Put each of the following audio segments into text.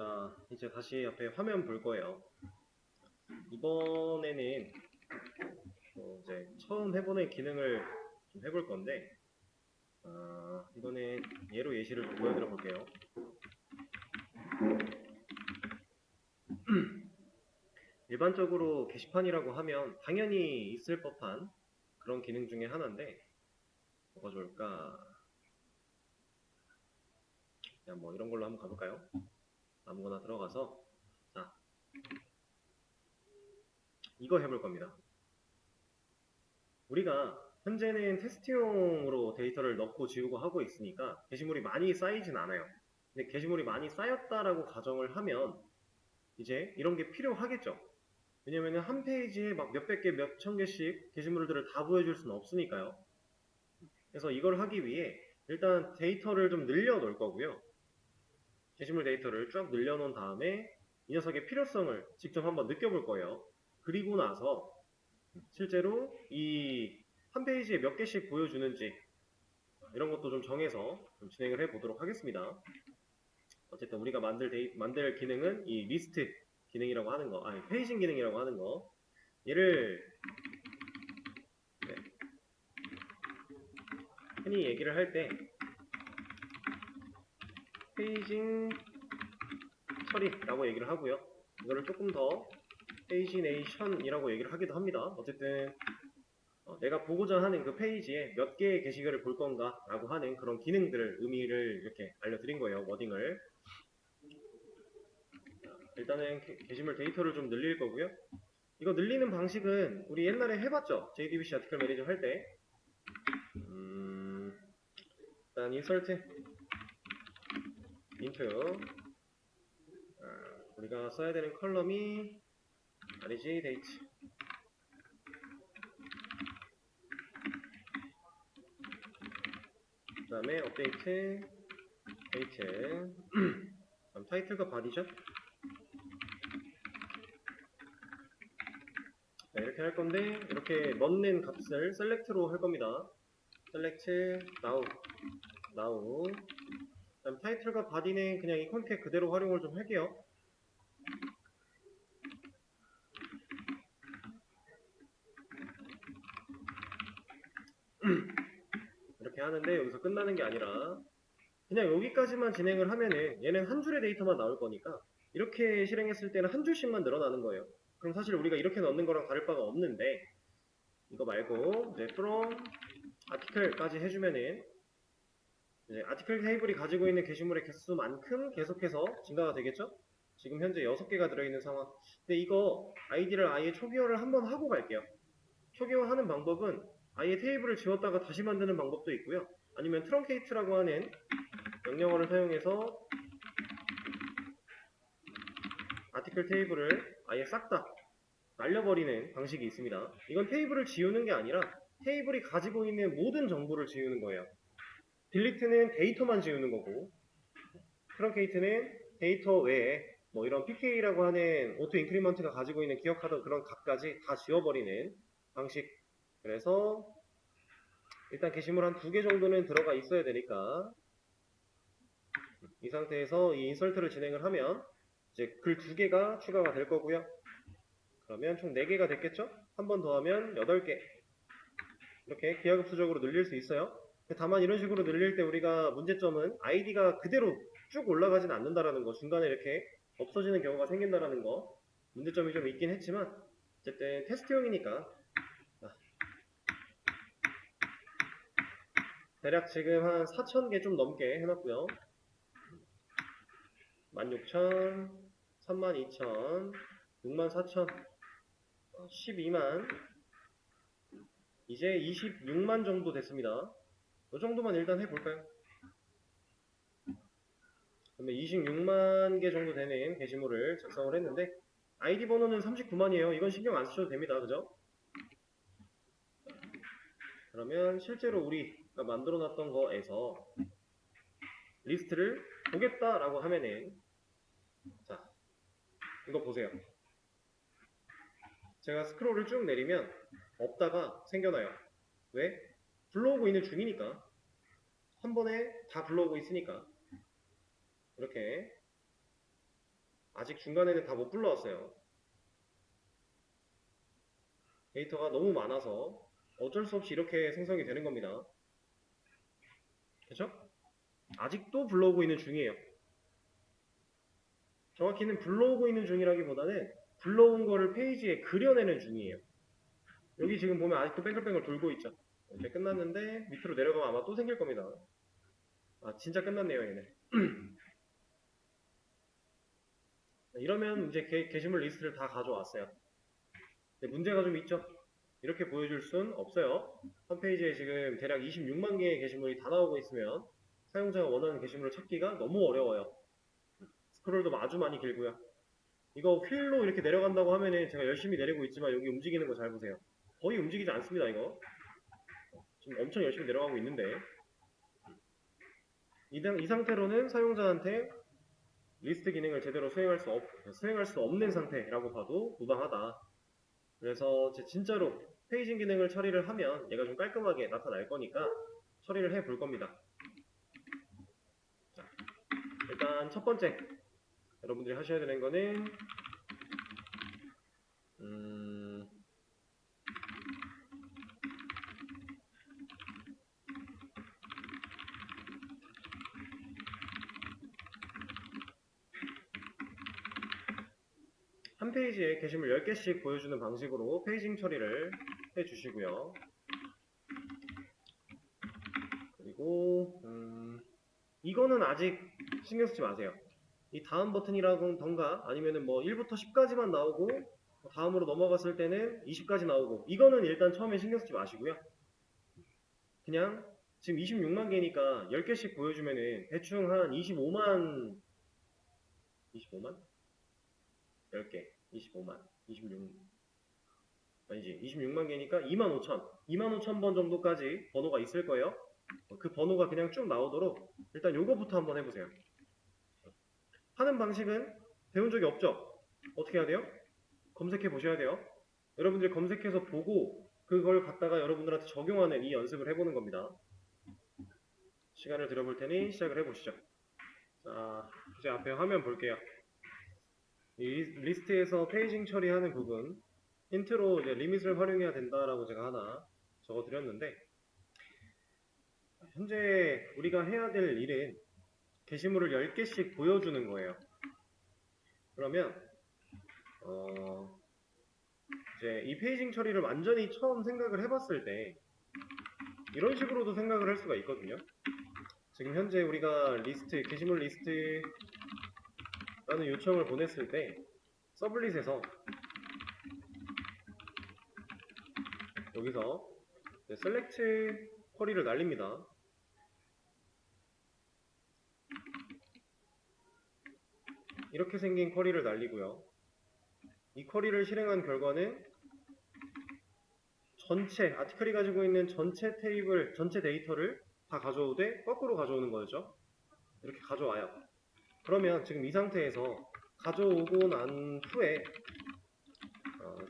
자, 이제 다시 앞에 화면 볼 거예요. 이번에는 이제 처음 해보는 기능을 좀 해볼 건데, 이거는 예로 예시를 좀 보여드려 볼게요. 일반적으로 게시판이라고 하면 당연히 있을 법한 그런 기능 중에 하나인데, 뭐가 좋을까? 그냥 뭐 이런 걸로 한번 가볼까요? 아무거나 들어가서, 자, 이거 해볼 겁니다. 우리가 현재는 테스트용으로 데이터를 넣고 지우고 하고 있으니까 게시물이 많이 쌓이진 않아요. 근데 게시물이 많이 쌓였다라고 가정을 하면 이제 이런 게 필요하겠죠. 왜냐면은 한 페이지에 막 몇백 개, 몇천 개씩 게시물들을 다 보여줄 수는 없으니까요. 그래서 이걸 하기 위해 일단 데이터를 좀 늘려 놓을 거고요. 게시물 데이터를 쭉 늘려 놓은 다음에 이 녀석의 필요성을 직접 한번 느껴볼 거예요. 그리고 나서 실제로 이 한 페이지에 몇 개씩 보여주는지 이런 것도 좀 정해서 좀 진행을 해 보도록 하겠습니다. 어쨌든 우리가 만들 기능은 이 리스트 기능이라고 하는 거, 아니 페이징 기능이라고 하는 거. 얘를 네, 흔히 얘기를 할 때 페이징 처리라고 얘기를 하고요. 이거를 조금 더 페이지네이션이라고 얘기를 하기도 합니다. 어쨌든 내가 보고자 하는 그 페이지에 몇 개의 게시글을 볼 건가 라고 하는 그런 기능들을 의미를 이렇게 알려드린 거예요. 워딩을. 일단은 게시물 데이터를 좀 늘릴 거고요. 이거 늘리는 방식은 우리 옛날에 해봤죠? JDBC 아티클 매니저 할 때. 일단 insert into 우리가 써야 되는 컬럼이 rg date 그 다음에 update date 다음 타이틀과 body죠. 네, 이렇게 할 건데 이렇게 넣는 값을 select로 할 겁니다. select now 그다음 타이틀과 body는 그냥 이 콘캡 그대로 활용을 좀 할게요. 이렇게 하는데 여기서 끝나는 게 아니라 그냥 여기까지만 진행을 하면은 얘는 한 줄의 데이터만 나올 거니까 이렇게 실행했을 때는 한 줄씩만 늘어나는 거예요. 그럼 사실 우리가 이렇게 넣는 거랑 다를 바가 없는데 이거 말고 이제 from article까지 해주면은 이제 article 테이블이 가지고 있는 게시물의 개수만큼 계속해서 증가가 되겠죠? 지금 현재 6개가 들어있는 상황. 근데 이거 아이디를 아예 초기화를 한번 하고 갈게요. 초기화하는 방법은 아예 테이블을 지웠다가 다시 만드는 방법도 있고요. 아니면 트렁케이트라고 하는 명령어를 사용해서 아티클 테이블을 아예 싹 다 날려버리는 방식이 있습니다. 이건 테이블을 지우는 게 아니라 테이블이 가지고 있는 모든 정보를 지우는 거예요. 딜리트는 데이터만 지우는 거고 트렁케이트는 데이터 외에 뭐 이런 PK라고 하는 오토 인크리먼트가 가지고 있는 기억하던 그런 값까지 다 지워버리는 방식. 그래서 일단 게시물 한 2개 정도는 들어가 있어야 되니까 이 상태에서 이 인설트를 진행을 하면 이제 글 2개가 추가가 될 거고요. 그러면 총 4개가 됐겠죠? 한 번 더 하면 8개. 이렇게 기하급수적으로 늘릴 수 있어요. 다만 이런 식으로 늘릴 때 우리가 문제점은 아이디가 그대로 쭉 올라가진 않는다라는 거, 중간에 이렇게 없어지는 경우가 생긴다라는 거, 문제점이 좀 있긴 했지만 어쨌든 테스트용이니까 대략 지금 한 4,000개 좀 넘게 해놨고요. 16,000, 32,000, 64,000, 12만, 이제 26만 정도 됐습니다. 이 정도만 일단 해볼까요? 그러면 26만 개 정도 되는 게시물을 작성을 했는데 아이디 번호는 39만이에요. 이건 신경 안 쓰셔도 됩니다. 그죠? 그러면 실제로 우리가 만들어 놨던 거에서 리스트를 보겠다라고 하면은 자, 이거 보세요. 제가 스크롤을 쭉 내리면 없다가 생겨나요. 왜? 불러오고 있는 중이니까. 한 번에 다 불러오고 있으니까. 이렇게 아직 중간에는 다 못 불러왔어요. 데이터가 너무 많아서 어쩔 수 없이 이렇게 생성이 되는 겁니다. 그쵸? 아직도 불러오고 있는 중이에요. 정확히는 불러오고 있는 중이라기보다는 불러온 거를 페이지에 그려내는 중이에요. 여기 지금 보면 아직도 뱅글뱅글 돌고 있죠. 이제 끝났는데 밑으로 내려가면 아마 또 생길 겁니다. 아 진짜 끝났네요 얘네. 이러면 이제 게시물 리스트를 다 가져왔어요. 근데 문제가 좀 있죠. 이렇게 보여줄 순 없어요. 홈페이지에 지금 대략 26만 개의 게시물이 다 나오고 있으면 사용자가 원하는 게시물을 찾기가 너무 어려워요. 스크롤도 아주 많이 길고요. 이거 휠로 이렇게 내려간다고 하면은 제가 열심히 내리고 있지만 여기 움직이는 거 잘 보세요. 거의 움직이지 않습니다 이거. 지금 엄청 열심히 내려가고 있는데 이 상태로는 사용자한테 리스트 기능을 제대로 수행할 수 없는 상태라고 봐도 무방하다. 그래서 진짜로 페이징 기능을 처리를 하면 얘가 좀 깔끔하게 나타날 거니까 처리를 해 볼 겁니다. 자, 일단 첫 번째 여러분들이 하셔야 되는 거는 한 페이지에 게시물 10개씩 보여주는 방식으로 페이징 처리를 해 주시고요. 그리고 이거는 아직 신경 쓰지 마세요. 이 다음 버튼이라던가 아니면은 뭐 1부터 10까지만 나오고 다음으로 넘어갔을 때는 20까지 나오고 이거는 일단 처음에 신경 쓰지 마시고요. 그냥 지금 26만 개니까 10개씩 보여주면은 대충 한 25만 10개 25만 26 아니지 26만 개니까 2만 5천 번 정도까지 번호가 있을 거예요. 그 번호가 그냥 쭉 나오도록 일단 요거부터 한번 해보세요. 하는 방식은 배운 적이 없죠? 어떻게 해야 돼요? 검색해 보셔야 돼요. 여러분들이 검색해서 보고 그걸 갖다가 여러분들한테 적용하는 이 연습을 해보는 겁니다. 시간을 들여볼 테니 시작을 해보시죠. 자, 이제 앞에 화면 볼게요. 이 리스트에서 페이징 처리하는 부분 힌트로 이제 리밋을 활용해야 된다라고 제가 하나 적어드렸는데 현재 우리가 해야 될 일은 게시물을 10개씩 보여주는 거예요. 그러면 이제 이 페이징 처리를 완전히 처음 생각을 해봤을 때 이런 식으로도 생각을 할 수가 있거든요. 지금 현재 우리가 게시물 리스트라는 요청을 보냈을 때 서블릿에서 여기서 셀렉트 쿼리를 날립니다. 이렇게 생긴 쿼리를 날리고요. 이 쿼리를 실행한 결과는 아티클이 가지고 있는 전체 데이터를 다 가져오되 거꾸로 가져오는 거죠. 이렇게 가져와요. 그러면 지금 이 상태에서 가져오고 난 후에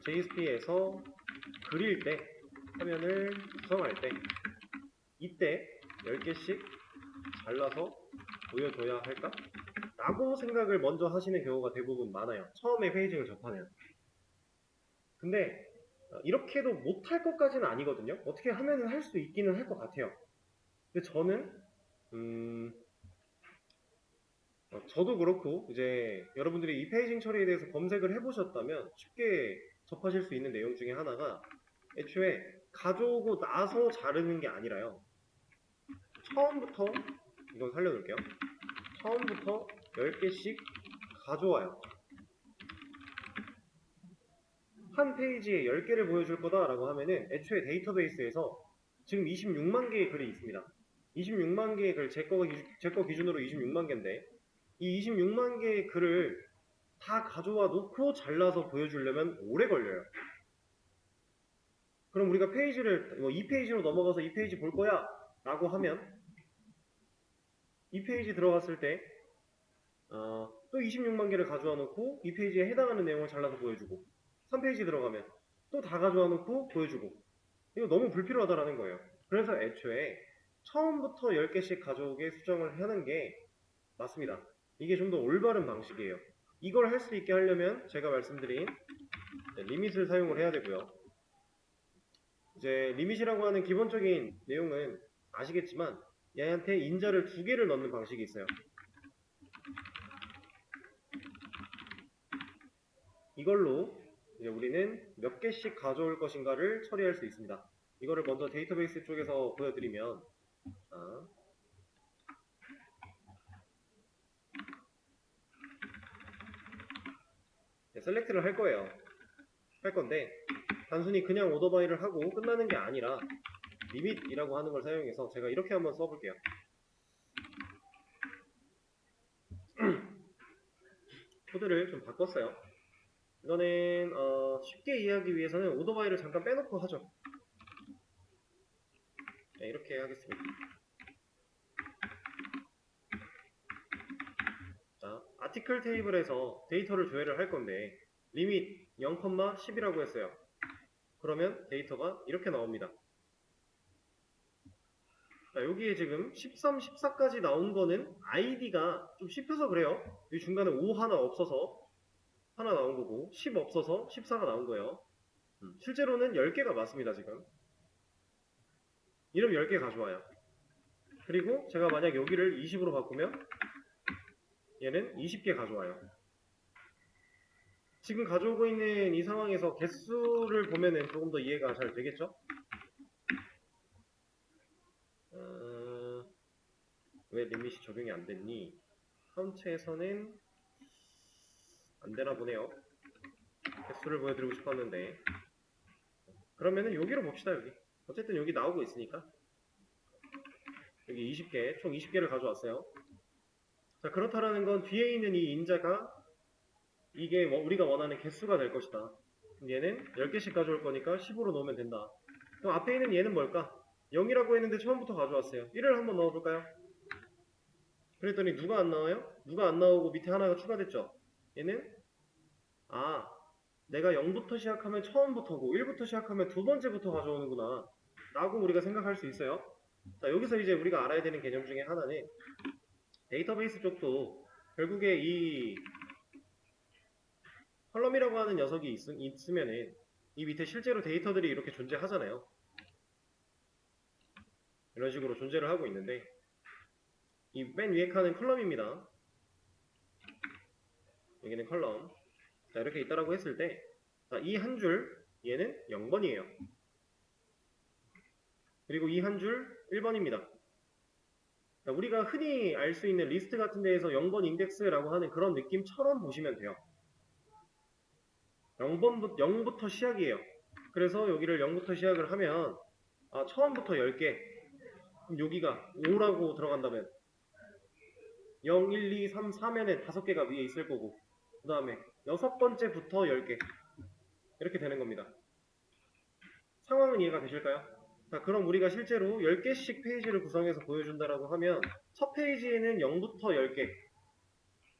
JSP에서 그릴 때 화면을 구성할 때 이때 10개씩 잘라서 보여줘야 할까? 라고 생각을 먼저 하시는 경우가 대부분 많아요. 처음에 페이징을 접하면. 근데 이렇게도 못할 것까지는 아니거든요. 어떻게 하면은 할 수 있기는 할 것 같아요. 근데 저는 저도 그렇고 이제 여러분들이 이 페이징 처리에 대해서 검색을 해보셨다면 쉽게 접하실 수 있는 내용 중에 하나가 애초에 가져오고 나서 자르는 게 아니라요. 처음부터 이거 살려놓을게요. 처음부터 10개씩 가져와요. 한 페이지에 10개를 보여줄 거다라고 하면은 애초에 데이터베이스에서 지금 26만 개의 글이 있습니다. 26만 개의 글, 제 거 기준으로 26만 개인데 이 26만 개의 글을 다 가져와 놓고 잘라서 보여주려면 오래 걸려요. 그럼 우리가 페이지를 이 페이지로 넘어가서 이 페이지 볼 거야 라고 하면 이 페이지 들어갔을 때 또 26만 개를 가져와 놓고 이 페이지에 해당하는 내용을 잘라서 보여주고 3페이지 들어가면 또 다 가져와 놓고 보여주고 이거 너무 불필요하다라는 거예요. 그래서 애초에 처음부터 10개씩 가져오게 수정을 하는 게 맞습니다. 이게 좀 더 올바른 방식이에요. 이걸 할 수 있게 하려면 제가 말씀드린 리밋을 사용을 해야 되고요. 이제 리밋이라고 하는 기본적인 내용은 아시겠지만 얘한테 인자를 2개를 넣는 방식이 있어요. 이걸로 이제 우리는 몇 개씩 가져올 것인가를 처리할 수 있습니다. 이거를 먼저 데이터베이스 쪽에서 보여드리면, 셀렉트를 할 거예요. 할 건데 단순히 그냥 오더바이를 하고 끝나는 게 아니라 리밋이라고 하는 걸 사용해서 제가 이렇게 한번 써볼게요. 코드를 좀 바꿨어요. 이거는 쉽게 이해하기 위해서는 오더바이를 잠깐 빼놓고 하죠. 네, 이렇게 하겠습니다. 자, 아티클 테이블에서 데이터를 조회를 할 건데 리밋 0,10이라고 했어요. 그러면 데이터가 이렇게 나옵니다. 자, 여기에 지금 13, 14까지 나온 거는 아이디가 좀 씹혀서 그래요. 이 중간에 5 하나 없어서 하나 나온 거고 10 없어서 14가 나온 거예요. 실제로는 10개가 맞습니다. 지금 이름 10개 가져와요. 그리고 제가 만약 여기를 20으로 바꾸면 얘는 20개 가져와요. 지금 가져오고 있는 이 상황에서 개수를 보면은 조금 더 이해가 잘 되겠죠? 왜 리밋이 적용이 안 됐니? 카운트에서는 안 되나 보네요. 개수를 보여드리고 싶었는데. 그러면은 여기로 봅시다. 여기 어쨌든 여기 나오고 있으니까 여기 20개, 총 20개를 가져왔어요. 자, 그렇다라는 건 뒤에 있는 이 인자가 이게 우리가 원하는 개수가 될 것이다. 얘는 10개씩 가져올 거니까 10으로 넣으면 된다. 그럼 앞에 있는 얘는 뭘까? 0이라고 했는데 처음부터 가져왔어요. 1을 한번 넣어볼까요? 그랬더니 누가 안 나와요? 누가 안 나오고 밑에 하나가 추가됐죠? 얘는 내가 0부터 시작하면 처음부터고 1부터 시작하면 두 번째부터 가져오는구나 라고 우리가 생각할 수 있어요. 자, 여기서 이제 우리가 알아야 되는 개념 중에 하나는 데이터베이스 쪽도 결국에 이 컬럼이라고 하는 녀석이 있으면은 이 밑에 실제로 데이터들이 이렇게 존재하잖아요. 이런 식으로 존재를 하고 있는데 이 맨 위에 칸은 컬럼입니다. 여기는 컬럼. 자, 이렇게 있다라고 했을 때 이 한 줄 얘는 0번이에요. 그리고 이 한 줄 1번입니다. 자, 우리가 흔히 알 수 있는 리스트 같은 데에서 0번 인덱스라고 하는 그런 느낌처럼 보시면 돼요. 0부터 시작이에요. 그래서 여기를 0부터 시작을 하면 처음부터 10개. 그럼 여기가 5라고 들어간다면 0, 1, 2, 3, 4면은 5개가 위에 있을 거고 그 다음에 6번째부터 10개 이렇게 되는 겁니다. 상황은 이해가 되실까요? 자, 그럼 우리가 실제로 10개씩 페이지를 구성해서 보여준다라고 하면 첫 페이지에는 0부터 10개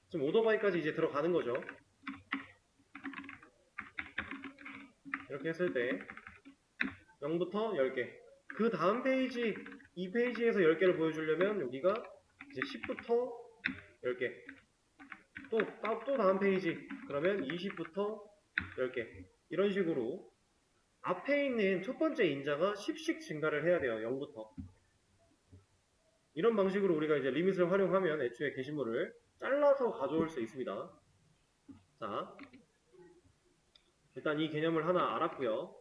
지금 오더바이까지 이제 들어가는 거죠. 이렇게 했을 때 0부터 10개 그 다음 페이지 이 페이지에서 10개를 보여주려면 여기가 이제 10부터 10개 또 다음 페이지 그러면 20부터 10개 이런 식으로 앞에 있는 첫 번째 인자가 10씩 증가를 해야 돼요. 0부터 이런 방식으로 우리가 이제 리밋을 활용하면 애초에 게시물을 잘라서 가져올 수 있습니다. 자, 일단 이 개념을 하나 알았고요.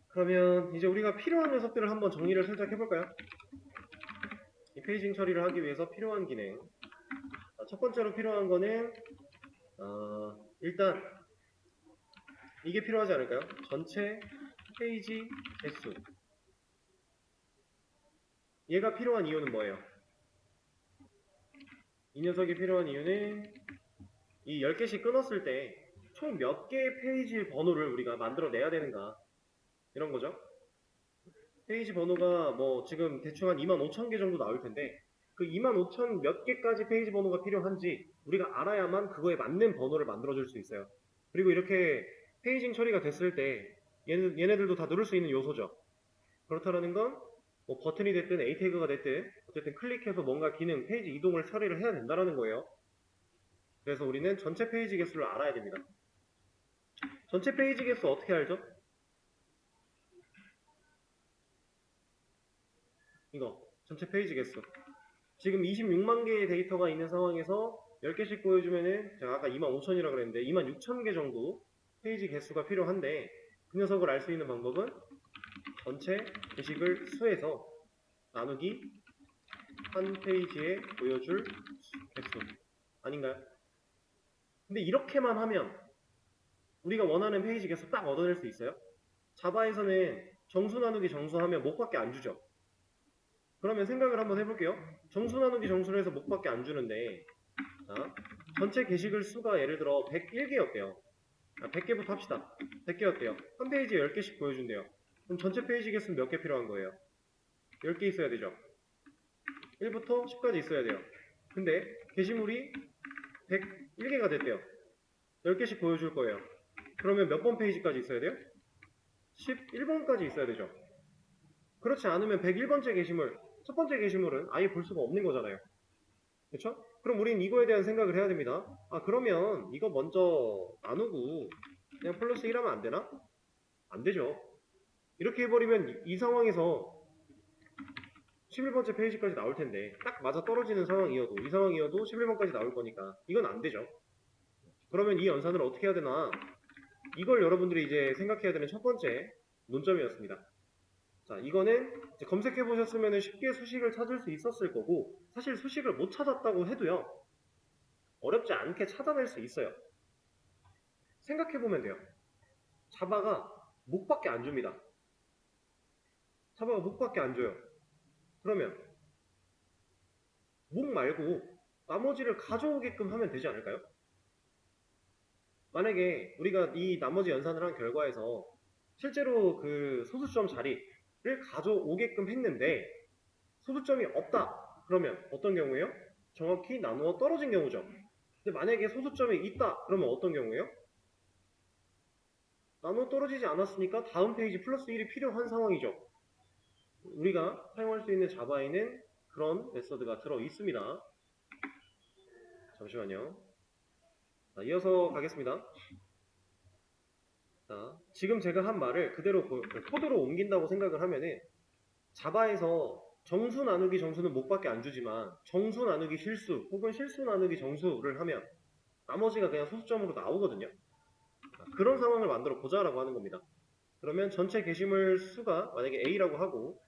그러면 이제 우리가 필요한 녀석들을 한번 정리를 살짝 해볼까요? 이 페이징 처리를 하기 위해서 필요한 기능. 첫 번째로 필요한 거는 일단 이게 필요하지 않을까요? 전체 페이지 개수. 얘가 필요한 이유는 뭐예요? 이 녀석이 필요한 이유는 이 10개씩 끊었을 때 총 몇 개의 페이지 번호를 우리가 만들어내야 되는가 이런 거죠. 페이지 번호가 뭐 지금 대충 한 25,000개 정도 나올 텐데 그 25,000 몇 개까지 페이지 번호가 필요한지 우리가 알아야만 그거에 맞는 번호를 만들어줄 수 있어요. 그리고 이렇게 페이징 처리가 됐을 때 얘네들도 다 누를 수 있는 요소죠. 그렇다는 건 뭐 버튼이 됐든 A 태그가 됐든 어쨌든 클릭해서 뭔가 기능, 페이지 이동을 처리를 해야 된다는 거예요. 그래서 우리는 전체 페이지 개수를 알아야 됩니다. 전체 페이지 개수 어떻게 알죠? 이거 전체 페이지 개수. 지금 26만 개의 데이터가 있는 상황에서 10개씩 보여주면은 제가 아까 25,000이라고 그랬는데 26,000개 정도 페이지 개수가 필요한데 그 녀석을 알 수 있는 방법은 전체 게시글 수에서 나누기 한 페이지에 보여줄 개수 아닌가요? 근데 이렇게만 하면 우리가 원하는 페이지 개수 딱 얻어낼 수 있어요? 자바에서는 정수 나누기 정수하면 목밖에 안 주죠. 그러면 생각을 한번 해볼게요. 정수 나누기 정수를 해서 목밖에 안 주는데 자, 전체 게시글 수가 예를 들어 101개였대요. 100개부터 합시다. 100개였대요. 한 페이지에 10개씩 보여준대요. 그럼 전체 페이지 개수는 몇 개 필요한 거예요? 10개 있어야 되죠. 1부터 10까지 있어야 돼요. 근데 게시물이 101개가 됐대요. 10개씩 보여줄 거예요. 그러면 몇 번 페이지까지 있어야 돼요? 11번까지 있어야 되죠. 그렇지 않으면 101번째 게시물, 첫 번째 게시물은 아예 볼 수가 없는 거잖아요. 그렇죠? 그럼 우린 이거에 대한 생각을 해야 됩니다. 아, 그러면 이거 먼저 나누고 그냥 플러스 1 하면 안 되나? 안 되죠. 이렇게 해버리면 이 상황에서 11번째 페이지까지 나올 텐데 딱 맞아 떨어지는 상황이어도 이 상황이어도 11번까지 나올 거니까 이건 안 되죠. 그러면 이 연산을 어떻게 해야 되나? 이걸 여러분들이 이제 생각해야 되는 첫 번째 논점이었습니다. 자, 이거는 이제 검색해 보셨으면 쉽게 수식을 찾을 수 있었을 거고 사실 수식을 못 찾았다고 해도요 어렵지 않게 찾아낼 수 있어요. 생각해 보면 돼요. 자바가 목밖에 안 줍니다. 자바가 목밖에 안 줘요. 그러면 목 말고 나머지를 가져오게끔 하면 되지 않을까요? 만약에 우리가 이 나머지 연산을 한 결과에서 실제로 그 소수점 자리를 가져오게끔 했는데 소수점이 없다. 그러면 어떤 경우예요? 정확히 나누어 떨어진 경우죠. 근데 만약에 소수점이 있다. 그러면 어떤 경우예요? 나누어 떨어지지 않았으니까 다음 페이지 플러스 1이 필요한 상황이죠. 우리가 사용할 수 있는 자바에는 그런 메서드가 들어 있습니다. 잠시만요. 자, 이어서 가겠습니다. 자, 지금 제가 한 말을 그대로 코드로 옮긴다고 생각을 하면은 자바에서 정수 나누기 정수는 목밖에 안 주지만 정수 나누기 실수 혹은 실수 나누기 정수를 하면 나머지가 그냥 소수점으로 나오거든요. 그런 상황을 만들어 보자라고 하는 겁니다. 그러면 전체 게시물 수가 만약에 A라고 하고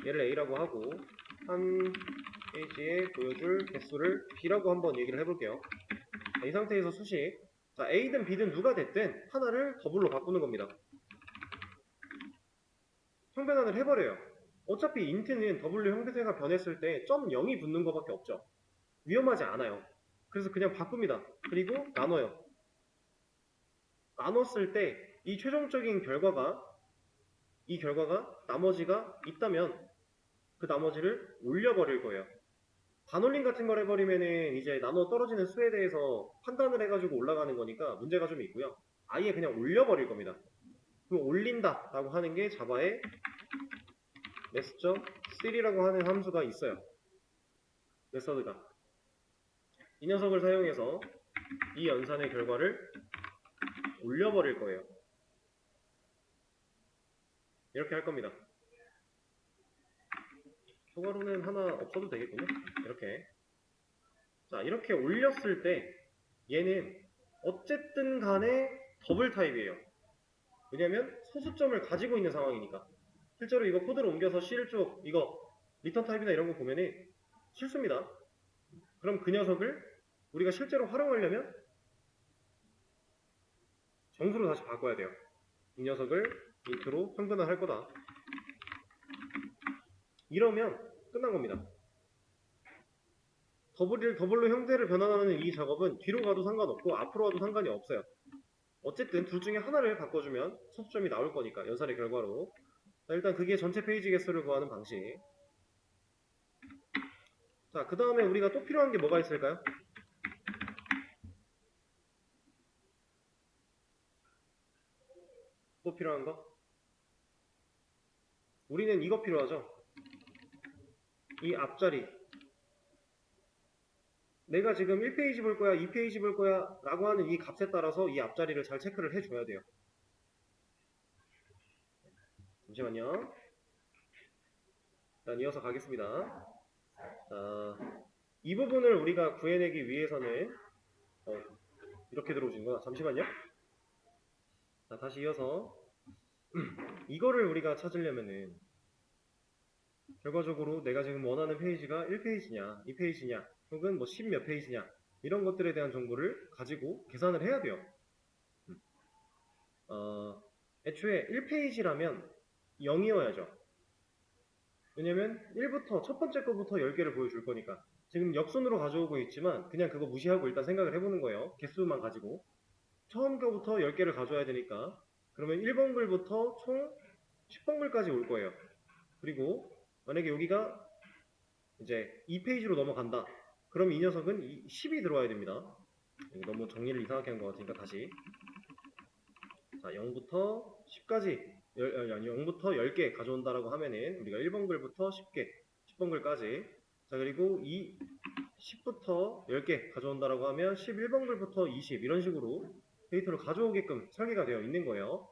얘를 A라고 하고 한 페이지에 보여줄 개수를 B라고 한번 얘기를 해볼게요. 자, 이 상태에서 수식 자, A든 B든 누가 됐든 하나를 더블로 바꾸는 겁니다. 형변환을 해버려요. 어차피 int는 W 형태가 변했을 때 0.0이 붙는 것밖에 없죠. 위험하지 않아요. 그래서 그냥 바꿉니다. 그리고 나눠요. 나눴을 때 이 최종적인 결과가 이 결과가 나머지가 있다면 그 나머지를 올려버릴 거예요. 반올림 같은 걸 해버리면은 이제 나눠 떨어지는 수에 대해서 판단을 해가지고 올라가는 거니까 문제가 좀 있고요. 아예 그냥 올려버릴 겁니다. 그럼 올린다 라고 하는 게 자바의 mass.3라고 하는 함수가 있어요. 메서드가. 이 녀석을 사용해서 이 연산의 결과를 올려버릴 거예요. 이렇게 할 겁니다. 추가로는 하나 없어도 되겠군요. 이렇게. 자, 이렇게 올렸을 때 얘는 어쨌든 간에 더블 타입이에요. 왜냐면 소수점을 가지고 있는 상황이니까. 실제로 이거 코드를 옮겨서 C를 쭉 이거 리턴 타입이나 이런 거 보면은 실수입니다. 그럼 그 녀석을 우리가 실제로 활용하려면 정수로 다시 바꿔야 돼요. 이 녀석을 인트로 평균화할 거다. 이러면 끝난 겁니다. 더블로 형태를 변환하는 이 작업은 뒤로 가도 상관없고 앞으로 가도 상관이 없어요. 어쨌든 둘 중에 하나를 바꿔주면 소수점이 나올 거니까 연산의 결과로. 자, 일단 그게 전체 페이지 개수를 구하는 방식. 자, 그 다음에 우리가 또 필요한 게 뭐가 있을까요? 또 필요한 거? 우리는 이거 필요하죠. 이 앞자리. 내가 지금 1페이지 볼 거야, 2페이지 볼 거야 라고 하는 이 값에 따라서 이 앞자리를 잘 체크를 해줘야 돼요. 잠시만요. 일단 이어서 가겠습니다. 이 부분을 우리가 구해내기 위해서는 이렇게 들어오시는구나. 잠시만요. 자, 다시 이어서 이거를 우리가 찾으려면은 결과적으로 내가 지금 원하는 페이지가 1페이지냐 2페이지냐 혹은 뭐 10 몇 페이지냐 이런 것들에 대한 정보를 가지고 계산을 해야 돼요. 애초에 1페이지라면 0이어야죠. 왜냐면 1부터 첫 번째 거부터 10개를 보여줄 거니까. 지금 역순으로 가져오고 있지만 그냥 그거 무시하고 일단 생각을 해보는 거예요. 개수만 가지고 처음 거부터 10개를 가져와야 되니까 그러면 1번 글부터 총 10번 글까지 올 거예요. 그리고 만약에 여기가 이제 2페이지로 넘어간다. 그럼 이 녀석은 10이 들어와야 됩니다. 너무 정리를 이상하게 한 것 같으니까 다시. 자, 0부터 10까지, 0부터 10개 가져온다라고 하면은 우리가 1번 글부터 10개, 10번 글까지. 자, 그리고 10부터 10개 가져온다라고 하면 11번 글부터 20 이런 식으로 데이터를 가져오게끔 설계가 되어 있는 거예요.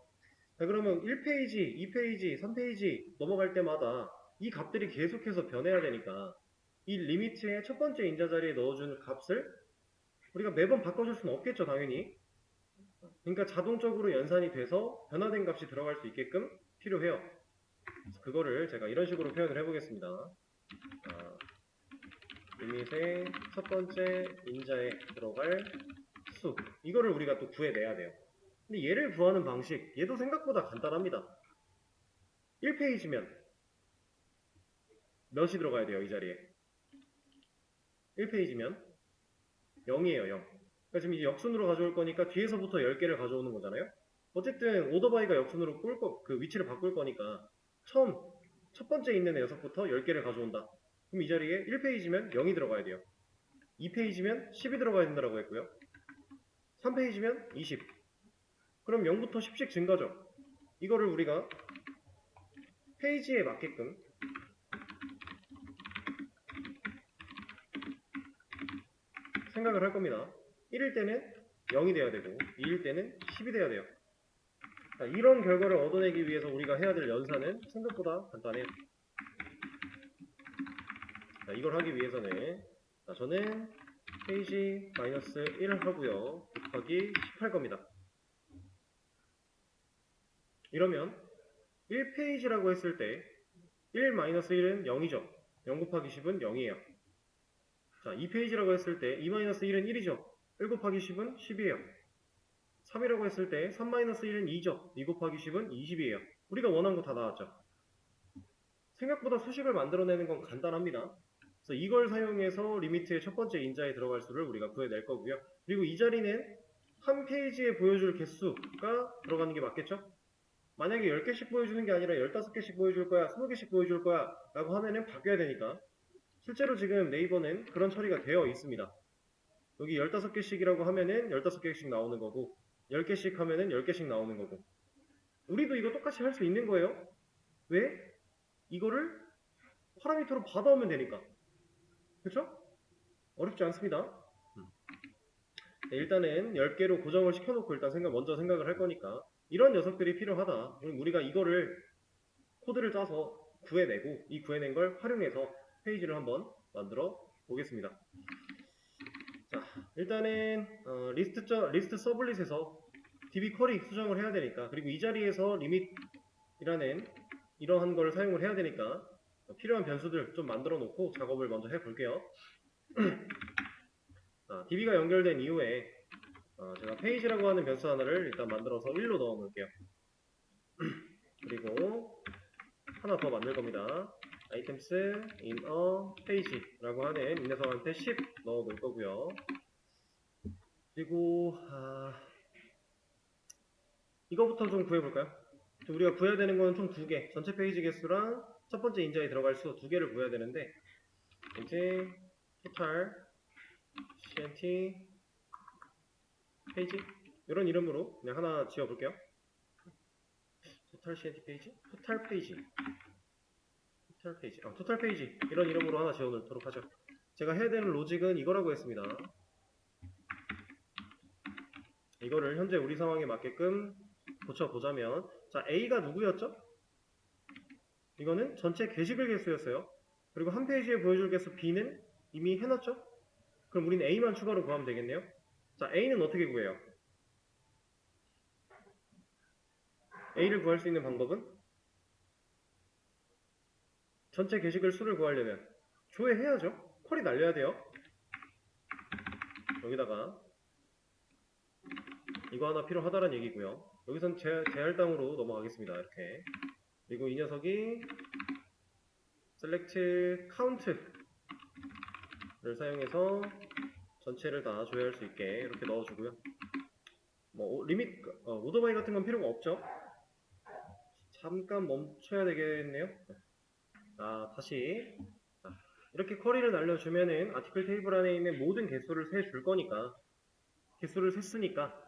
자, 그러면 1페이지, 2페이지, 3페이지 넘어갈 때마다 이 값들이 계속해서 변해야 되니까 이 리미트의 첫 번째 인자 자리에 넣어주는 값을 우리가 매번 바꿔줄 수는 없겠죠, 당연히. 그러니까 자동적으로 연산이 돼서 변화된 값이 들어갈 수 있게끔 필요해요. 그래서 그거를 제가 이런 식으로 표현을 해보겠습니다. 리밋의 첫 번째 인자에 들어갈 수, 이거를 우리가 또 구해내야 돼요. 근데 얘를 구하는 방식, 얘도 생각보다 간단합니다. 1페이지면 몇이 들어가야 돼요, 이 자리에? 1페이지면 0이에요, 0. 그러니까 지금 이제 역순으로 가져올 거니까 뒤에서부터 10개를 가져오는 거잖아요. 어쨌든 오더바이가 역순으로 그 위치를 바꿀 거니까 처음 첫 번째 있는 녀석부터 10개를 가져온다. 그럼 이 자리에 1페이지면 0이 들어가야 돼요. 2페이지면 10이 들어가야 된다고 했고요. 3페이지면 20. 그럼 0부터 10씩 증가죠. 이거를 우리가 페이지에 맞게끔 생각을 할 겁니다. 1일 때는 0이 돼야 되고 2일 때는 10이 돼야 돼요. 자, 이런 결과를 얻어내기 위해서 우리가 해야 될 연산은 생각보다 간단해요. 자, 이걸 하기 위해서는 저는 페이지 마이너스 1을 하고요. 곱하기 10 할 겁니다. 이러면 1페이지라고 했을 때 1 마이너스 1은 0이죠. 0 곱하기 10은 0이에요. 자, 2페이지라고 했을 때 2 마이너스 1은 1이죠. 1 곱하기 10은 10이에요. 3이라고 했을 때 3 마이너스 1은 2죠. 2 곱하기 10은 20이에요. 우리가 원한 거 다 나왔죠. 생각보다 수식을 만들어내는 건 간단합니다. 그래서 이걸 사용해서 리미트의 첫 번째 인자에 들어갈 수를 우리가 구해낼 거고요. 그리고 이 자리는 한 페이지에 보여줄 개수가 들어가는 게 맞겠죠? 만약에 10개씩 보여주는 게 아니라 15개씩 보여줄 거야, 20개씩 보여줄 거야 라고 하면은 바뀌어야 되니까 실제로 지금 네이버는 그런 처리가 되어 있습니다. 여기 15개씩이라고 하면은 15개씩 나오는 거고 10개씩 하면은 10개씩 나오는 거고 우리도 이거 똑같이 할 수 있는 거예요. 왜? 이거를 파라미터로 받아오면 되니까. 그쵸? 어렵지 않습니다. 네, 일단은 10개로 고정을 시켜놓고 일단 먼저 생각을 할 거니까 이런 녀석들이 필요하다. 그럼 우리가 이거를 코드를 짜서 구해내고 이 구해낸 걸 활용해서 페이지를 한번 만들어 보겠습니다. 자, 일단은 리스트 서블릿에서 db 쿼리 수정을 해야 되니까 그리고 이 자리에서 리밋이라는 이러한 걸 사용을 해야 되니까 필요한 변수들 좀 만들어 놓고 작업을 먼저 해 볼게요. db가 연결된 이후에 제가 페이지라고 하는 변수 하나를 일단 만들어서 1로 넣어 놓을게요. 그리고 하나 더 만들 겁니다. items in a page라고 하는 이 녀석한테 10 넣어 놓을 거고요. 그리고 이거부터 좀 구해볼까요? 우리가 구해야 되는 건 총 2개, 전체 페이지 개수랑 첫 번째 인자에 들어갈 수 2개를 구해야 되는데 이제 total cnt 페이지 이런 이름으로 그냥 하나 지어볼게요. total cnt 페이지, total 페이지 토탈 페이지 이런 이름으로 하나 지어놓도록 하죠. 제가 해야 되는 로직은 이거라고 했습니다. 이거를 현재 우리 상황에 맞게끔 고쳐보자면, 자, A가 누구였죠? 이거는 전체 게시글 개수였어요. 그리고 한 페이지에 보여줄 개수 B는 이미 해놨죠? 그럼 우리는 A만 추가로 구하면 되겠네요. 자, A는 어떻게 구해요? A를 구할 수 있는 방법은 전체 게시글 수를 구하려면 조회해야죠. 쿼리 날려야 돼요. 여기다가 이거 하나 필요하다는 얘기고요. 여기선 제할당으로 넘어가겠습니다. 이렇게. 그리고 이 녀석이 select count를 사용해서 전체를 다 조회할 수 있게 이렇게 넣어주고요. 뭐 리밋 오더바이 같은 건 필요가 없죠. 잠깐 멈춰야 되겠네요. 다시 이렇게 쿼리를 날려주면은 아티클 테이블 안에 있는 모든 개수를 세줄 거니까, 개수를 셌으니까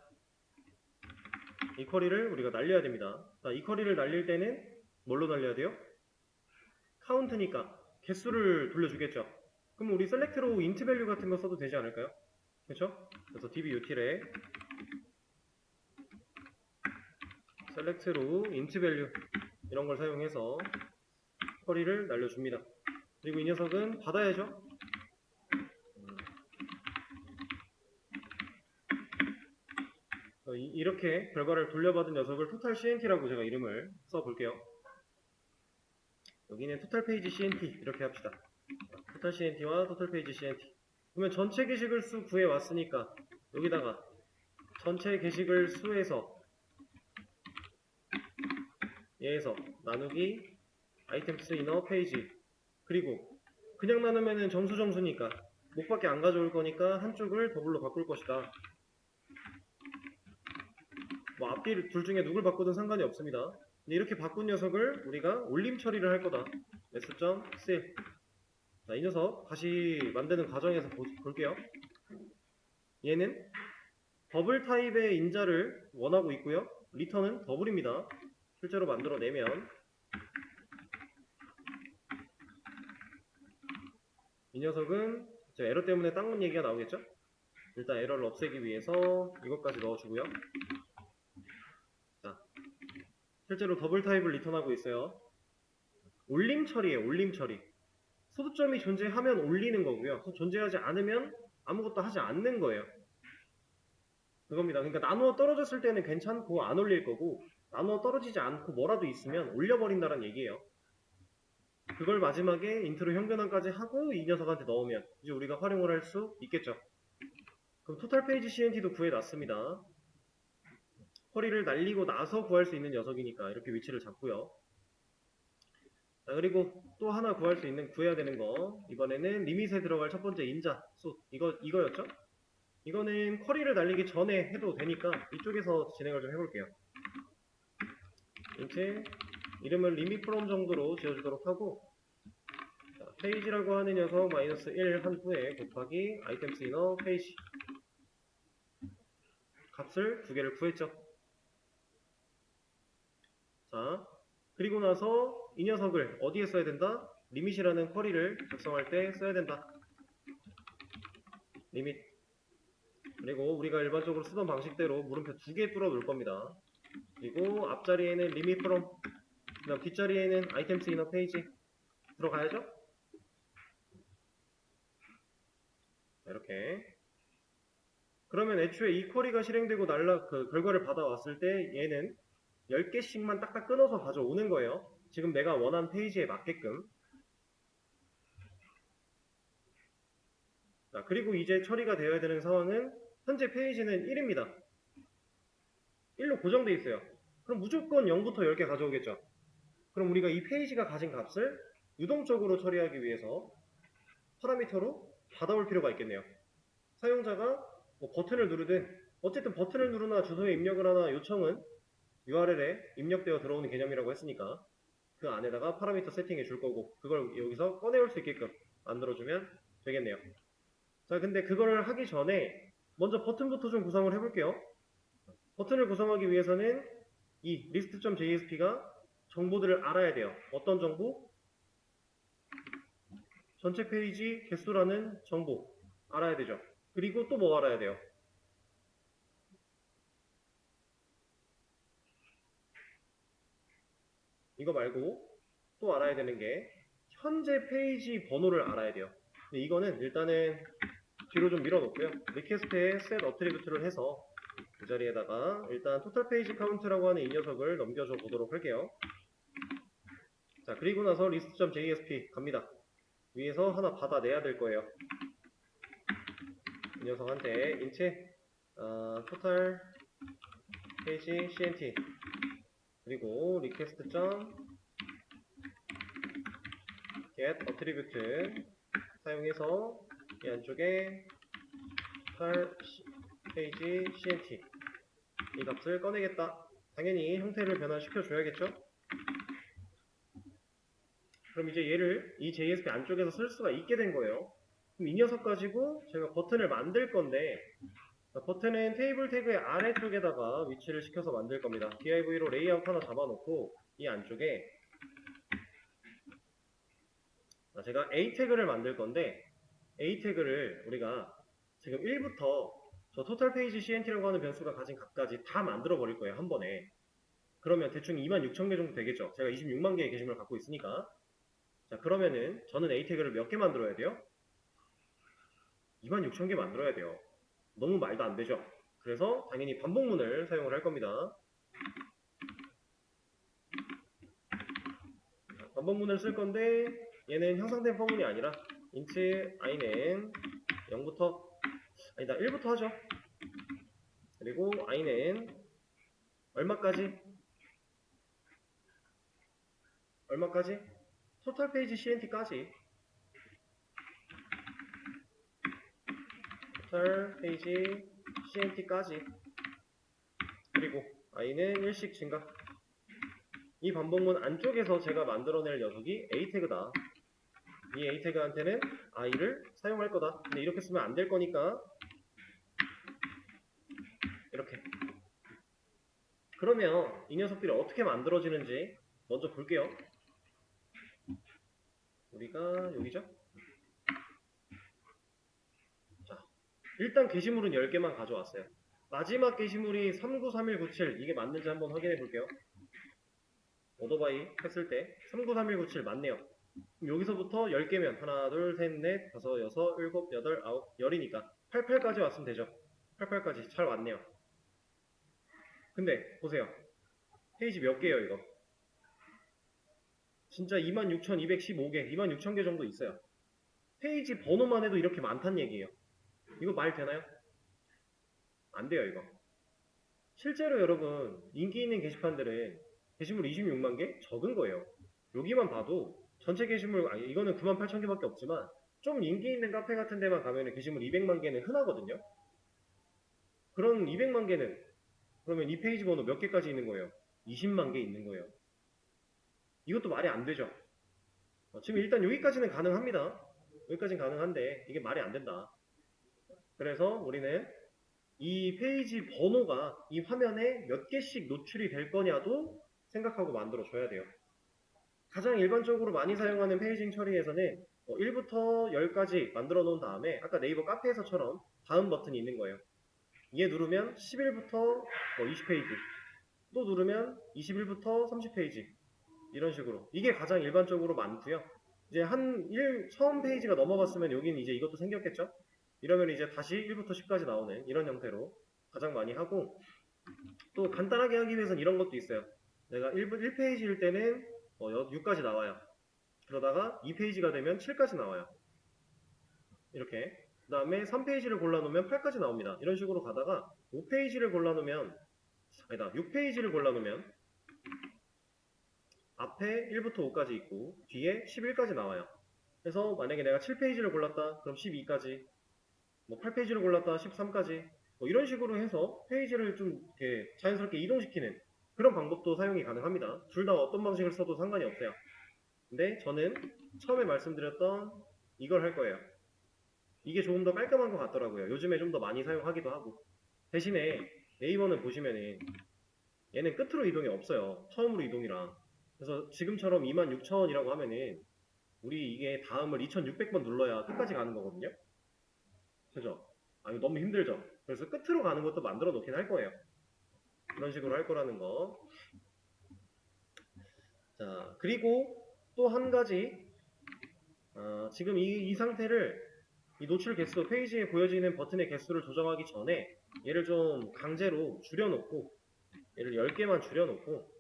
이 쿼리를 우리가 날려야 됩니다. 자, 이 쿼리를 날릴 때는 뭘로 날려야 돼요? 카운트니까 개수를 돌려주겠죠. 그럼 우리 셀렉트로 인트 밸류 같은 거 써도 되지 않을까요? 그렇죠? 그래서 dbutil에 셀렉트로 인트 밸류 이런 걸 사용해서 쿼리를 날려줍니다. 그리고 이 녀석은 받아야죠. 이렇게 결과를 돌려받은 녀석을 total CNT라고 제가 이름을 써볼게요. 여기는 total page CNT 이렇게 합시다. total CNT와 total page CNT. 그러면 전체 게시글 수 구해왔으니까 여기다가 전체 게시글 수에서 얘에서 나누기 items inner page, 그리고 그냥 나누면은 정수니까 목밖에 안 가져올 거니까 한쪽을 더블로 바꿀 것이다. 뭐 앞뒤 둘 중에 누굴 바꾸든 상관이 없습니다. 근데 이렇게 바꾼 녀석을 우리가 올림 처리를 할 거다. s.sil. 자, 이 녀석 다시 만드는 과정에서 볼게요. 얘는 더블 타입의 인자를 원하고 있고요. 리턴은 더블입니다. 실제로 만들어내면 이 녀석은 에러 때문에 딴 얘기가 나오겠죠? 일단 에러를 없애기 위해서 이것까지 넣어주고요. 자, 실제로 더블 타입을 리턴하고 있어요. 올림 처리예요. 올림 처리. 소두점이 존재하면 올리는 거고요. 존재하지 않으면 아무것도 하지 않는 거예요. 그겁니다. 그러니까 나누어 떨어졌을 때는 괜찮고 안 올릴 거고, 나누어 떨어지지 않고 뭐라도 있으면 올려버린다는 얘기예요. 그걸 마지막에 인트로 형변환까지 하고 이 녀석한테 넣으면 이제 우리가 활용을 할 수 있겠죠. 그럼 토탈 페이지 CNT도 구해놨습니다. 쿼리를 날리고 나서 구할 수 있는 녀석이니까 이렇게 위치를 잡고요. 자, 그리고 또 하나 구해야 되는 거, 이번에는 리밋에 들어갈 첫 번째 인자 수, 이거였죠? 이거는 쿼리를 날리기 전에 해도 되니까 이쪽에서 진행을 좀 해볼게요. int 이름을 limit from 정도로 지어주도록 하고, 자, 페이지라고 하는 녀석 -1 한 후에 곱하기 items inner page 값을 두 개를 구했죠. 자, 그리고 나서 이 녀석을 어디에 써야 된다? limit이라는 쿼리를 작성할 때 써야 된다. limit. 그리고 우리가 일반적으로 쓰던 방식대로 물음표 두 개 뚫어 놓을 겁니다. 그리고 앞자리에는 limit from, 그다음 뒷자리에는 items inner page 들어가야죠. 이렇게. 그러면 애초에 이 쿼리가 실행되고 결과를 받아왔을 때 얘는 10개씩만 딱딱 끊어서 가져오는 거예요. 지금 내가 원한 페이지에 맞게끔. 자, 그리고 이제 처리가 되어야 되는 상황은 현재 페이지는 1입니다. 1로 고정되어 있어요. 그럼 무조건 0부터 10개 가져오겠죠. 그럼 우리가 이 페이지가 가진 값을 유동적으로 처리하기 위해서 파라미터로 받아올 필요가 있겠네요. 사용자가 뭐 버튼을 누르든, 어쨌든 버튼을 누르나 주소에 입력을 하나 요청은 URL에 입력되어 들어오는 개념이라고 했으니까 그 안에다가 파라미터 세팅해 줄 거고, 그걸 여기서 꺼내올 수 있게끔 만들어주면 되겠네요. 자, 근데 그걸 하기 전에 먼저 버튼부터 좀 구성을 해볼게요. 버튼을 구성하기 위해서는 이 list.jsp가 정보들을 알아야 돼요. 어떤 정보? 전체 페이지 개수라는 정보 알아야 되죠. 그리고 또 뭐 알아야 돼요? 이거 말고 또 알아야 되는 게 현재 페이지 번호를 알아야 돼요. 근데 이거는 일단은 뒤로 좀 밀어놓고요. 리퀘스트에 set attribute를 해서 이 자리에다가 일단 total page count라고 하는 이 녀석을 넘겨줘 보도록 할게요. 자, 그리고 나서 list.jsp 갑니다. 위에서 하나 받아내야 될 거예요. 이 녀석한테 int total page cnt 그리고 request.get attribute 사용해서 이 안쪽에 total page cnt 이 값을 꺼내겠다. 당연히 형태를 변화시켜 줘야겠죠. 그럼 이제 얘를 이 JSP 안쪽에서 쓸 수가 있게 된 거예요. 그럼 이 녀석 가지고 제가 버튼을 만들 건데 버튼은 테이블 태그의 아래쪽에다가 위치를 시켜서 만들 겁니다. div로 레이아웃 하나 잡아놓고 이 안쪽에 제가 A 태그를 만들 건데 A 태그를 우리가 지금 1부터 저 total page CNT라고 하는 변수가 가진 값까지 다 만들어 버릴 거예요. 한 번에. 그러면 대충 26,000개 정도 되겠죠. 제가 26만 개의 게시물을 갖고 있으니까. 자, 그러면은 저는 A 태그를 몇 개 만들어야 돼요? 26,000개 만들어야 돼요. 너무 말도 안 되죠. 그래서 당연히 반복문을 사용을 할 겁니다. 반복문을 쓸 건데 얘는 형상된 포문이 아니라 int i는 0부터 아니다 1부터 하죠. 그리고 i는 얼마까지? 토탈 페이지 CNT까지 토탈 페이지 CNT까지 그리고 i는 1씩 증가. 이 반복문 안쪽에서 제가 만들어낼 녀석이 A 태그다. 이 A 태그한테는 i를 사용할 거다. 근데 이렇게 쓰면 안 될 거니까 이렇게. 그러면 이 녀석들이 어떻게 만들어지는지 먼저 볼게요. 우리가 여기죠? 자, 일단 게시물은 10개만 가져왔어요. 마지막 게시물이 393197 이게 맞는지 한번 확인해 볼게요. 오토바이 했을 때 393197 맞네요. 그럼 여기서부터 10개면 하나, 둘, 셋, 넷, 다섯, 여섯, 일곱, 여덟, 아홉, 열이니까 88까지 왔으면 되죠. 88까지 잘 왔네요. 근데 보세요. 페이지 몇 개예요 이거? 진짜 26,215개, 26,000개 정도 있어요. 페이지 번호만 해도 이렇게 많단 얘기예요. 이거 말 되나요? 안 돼요 이거. 실제로 여러분 인기 있는 게시판들은 게시물 26만 개? 적은 거예요. 여기만 봐도 전체 게시물 아니 이거는 98,000개밖에 없지만 좀 인기 있는 카페 같은 데만 가면 게시물 200만 개는 흔하거든요. 그런 200만 개는 그러면 이 페이지 번호 몇 개까지 있는 거예요? 20만 개 있는 거예요. 이것도 말이 안 되죠. 지금 일단 여기까지는 가능합니다. 여기까지는 가능한데 이게 말이 안 된다. 그래서 우리는 이 페이지 번호가 이 화면에 몇 개씩 노출이 될 거냐도 생각하고 만들어 줘야 돼요. 가장 일반적으로 많이 사용하는 페이징 처리에서는 1부터 10까지 만들어 놓은 다음에 아까 네이버 카페에서처럼 다음 버튼이 있는 거예요. 얘 누르면 11부터 20페이지 또 누르면 21부터 30페이지 이런 식으로 이게 가장 일반적으로 많고요. 이제 처음 페이지가 넘어갔으면 여기는 이제 이것도 생겼겠죠? 이러면 이제 다시 1부터 10까지 나오는 이런 형태로 가장 많이 하고 또 간단하게 하기 위해서는 이런 것도 있어요. 내가 1페이지일 때는 6까지 나와요. 그러다가 2페이지가 되면 7까지 나와요. 이렇게 그 다음에 3페이지를 골라놓으면 8까지 나옵니다. 이런 식으로 가다가 5페이지를 골라놓으면 아니다 6페이지를 골라놓으면 앞에 1부터 5까지 있고 뒤에 11까지 나와요. 그래서 만약에 내가 7페이지를 골랐다 그럼 12까지 8페이지를 골랐다 13까지 이런 식으로 해서 페이지를 좀 이렇게 자연스럽게 이동시키는 그런 방법도 사용이 가능합니다. 둘 다 어떤 방식을 써도 상관이 없어요. 근데 저는 처음에 말씀드렸던 이걸 할 거예요. 이게 조금 더 깔끔한 것 같더라고요. 요즘에 좀 더 많이 사용하기도 하고 대신에 네이버는 보시면은 얘는 끝으로 이동이 없어요. 처음으로 이동이랑 그래서 지금처럼 26,000원이라고 하면은 우리 이게 다음을 2600번 눌러야 끝까지 가는 거거든요. 그죠? 아, 이거 너무 힘들죠? 그래서 끝으로 가는 것도 만들어 놓긴 할 거예요. 그런 식으로 할 거라는 거. 자, 그리고 또 한 가지, 지금 이 상태를, 이 노출 개수, 페이지에 보여지는 버튼의 개수를 조정하기 전에 얘를 좀 강제로 줄여놓고, 얘를 10개만 줄여놓고,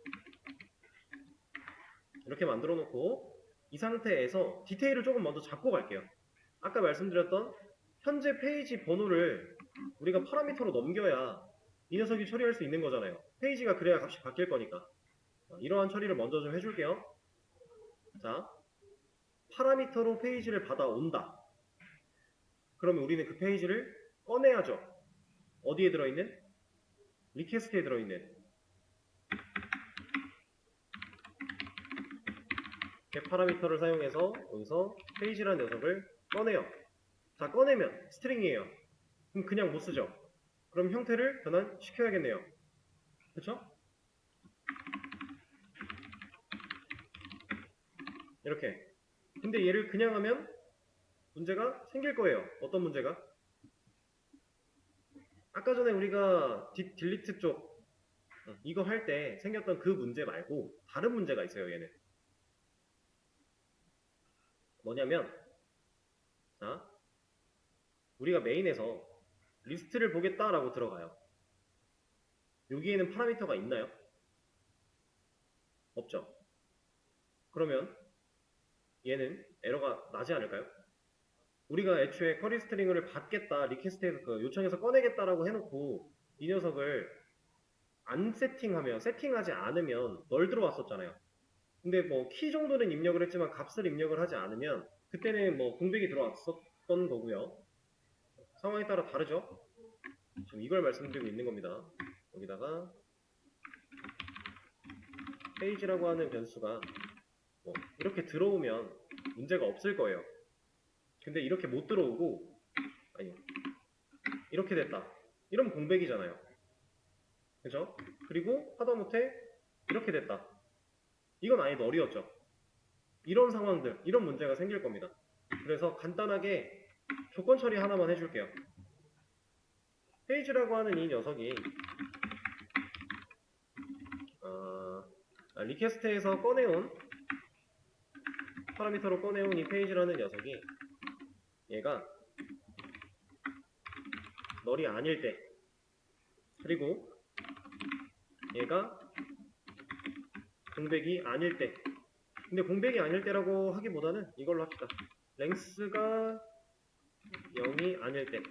이렇게 만들어 놓고, 이 상태에서 디테일을 조금 먼저 잡고 갈게요. 아까 말씀드렸던 현재 페이지 번호를 우리가 파라미터로 넘겨야 이 녀석이 처리할 수 있는 거잖아요. 페이지가 그래야 값이 바뀔 거니까. 이러한 처리를 먼저 좀 해줄게요. 자, 파라미터로 페이지를 받아온다. 그러면 우리는 그 페이지를 꺼내야죠. 어디에 들어있는? 리퀘스트에 들어있는 get 파라미터를 사용해서 여기서 페이지라는 녀석을 꺼내요. 자, 꺼내면 스트링이에요. 그럼 그냥 못 쓰죠. 그럼 형태를 변환시켜야겠네요. 그쵸? 이렇게. 근데 얘를 그냥 하면 문제가 생길 거예요. 어떤 문제가? 아까 전에 우리가 딜리트 쪽 이거 할 때 생겼던 그 문제 말고 다른 문제가 있어요. 얘는 뭐냐면, 자, 우리가 메인에서 리스트를 보겠다라고 들어가요. 여기에는 파라미터가 있나요? 없죠. 그러면 얘는 에러가 나지 않을까요? 우리가 애초에 쿼리 스트링을 받겠다, 리퀘스트에서 그 요청해서 꺼내겠다라고 해놓고 이 녀석을 안 세팅하지 않으면 널 들어왔었잖아요. 근데 뭐 키 정도는 입력을 했지만 값을 입력을 하지 않으면 그때는 뭐 공백이 들어왔었던 거고요. 상황에 따라 다르죠? 지금 이걸 말씀드리고 있는 겁니다. 여기다가 페이지라고 하는 변수가 뭐 이렇게 들어오면 문제가 없을 거예요. 근데 이렇게 못 들어오고, 아니, 이렇게 됐다. 이러면 공백이잖아요. 그죠? 그리고 하다못해 이렇게 됐다. 이건 아예 널이었죠. 이런 상황들, 이런 문제가 생길 겁니다. 그래서 간단하게 조건 처리 하나만 해줄게요. 페이지라고 하는 이 녀석이 리퀘스트에서 꺼내온 파라미터로 꺼내온 이 페이지라는 녀석이 얘가 널이 아닐 때, 그리고 얘가 공백이 아닐 때. 근데 공백이 아닐 때라고 하기보다는 이걸로 합시다. 랭스가 0이 아닐 때.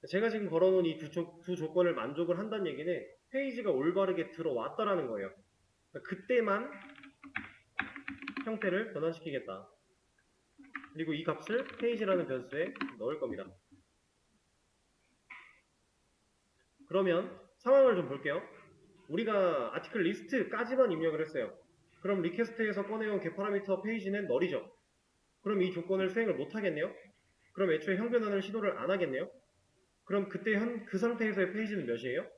제가 지금 걸어놓은 이 두 조건을 만족을 한다는 얘기는 페이지가 올바르게 들어왔다라는 거예요. 그러니까 그때만 형태를 변환시키겠다. 그리고 이 값을 페이지라는 변수에 넣을 겁니다. 그러면 상황을 좀 볼게요. 우리가 아티클 리스트까지만 입력을 했어요. 그럼 리퀘스트에서 꺼내온 getParameter 페이지는 널이죠. 그럼 이 조건을 수행을 못 하겠네요. 그럼 애초에 형 변환을 시도를 안 하겠네요. 그럼 그때 그 상태에서의 페이지는 몇이에요?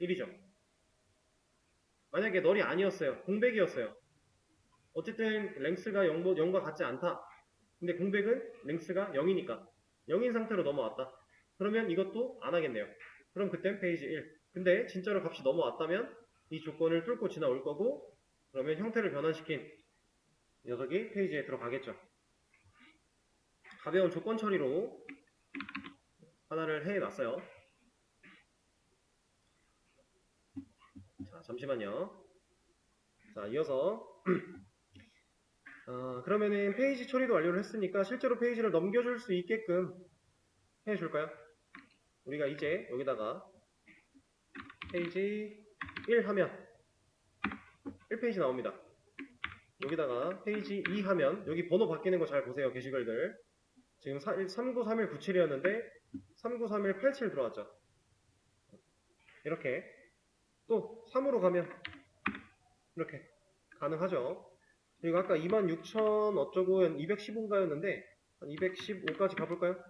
1이죠. 만약에 널이 아니었어요. 공백이었어요. 어쨌든 랭스가 0과 같지 않다. 근데 공백은 랭스가 0이니까 0인 상태로 넘어왔다. 그러면 이것도 안 하겠네요. 그럼 그땐 페이지 1. 근데 진짜로 값이 넘어왔다면 이 조건을 뚫고 지나올 거고, 그러면 형태를 변환시킨 녀석이 페이지에 들어가겠죠. 가벼운 조건 처리로 하나를 해놨어요. 자, 잠시만요. 자, 이어서 그러면은 페이지 처리도 완료를 했으니까 실제로 페이지를 넘겨줄 수 있게끔 해줄까요? 우리가 이제 여기다가 페이지 1 하면 1페이지 나옵니다. 여기다가 페이지 2 하면 여기 번호 바뀌는 거 잘 보세요. 게시글들. 지금 393197이었는데 393187 들어왔죠. 이렇게 또 3으로 가면 이렇게 가능하죠. 그리고 아까 26,000 어쩌고 215인가였는데 한 215까지 가볼까요?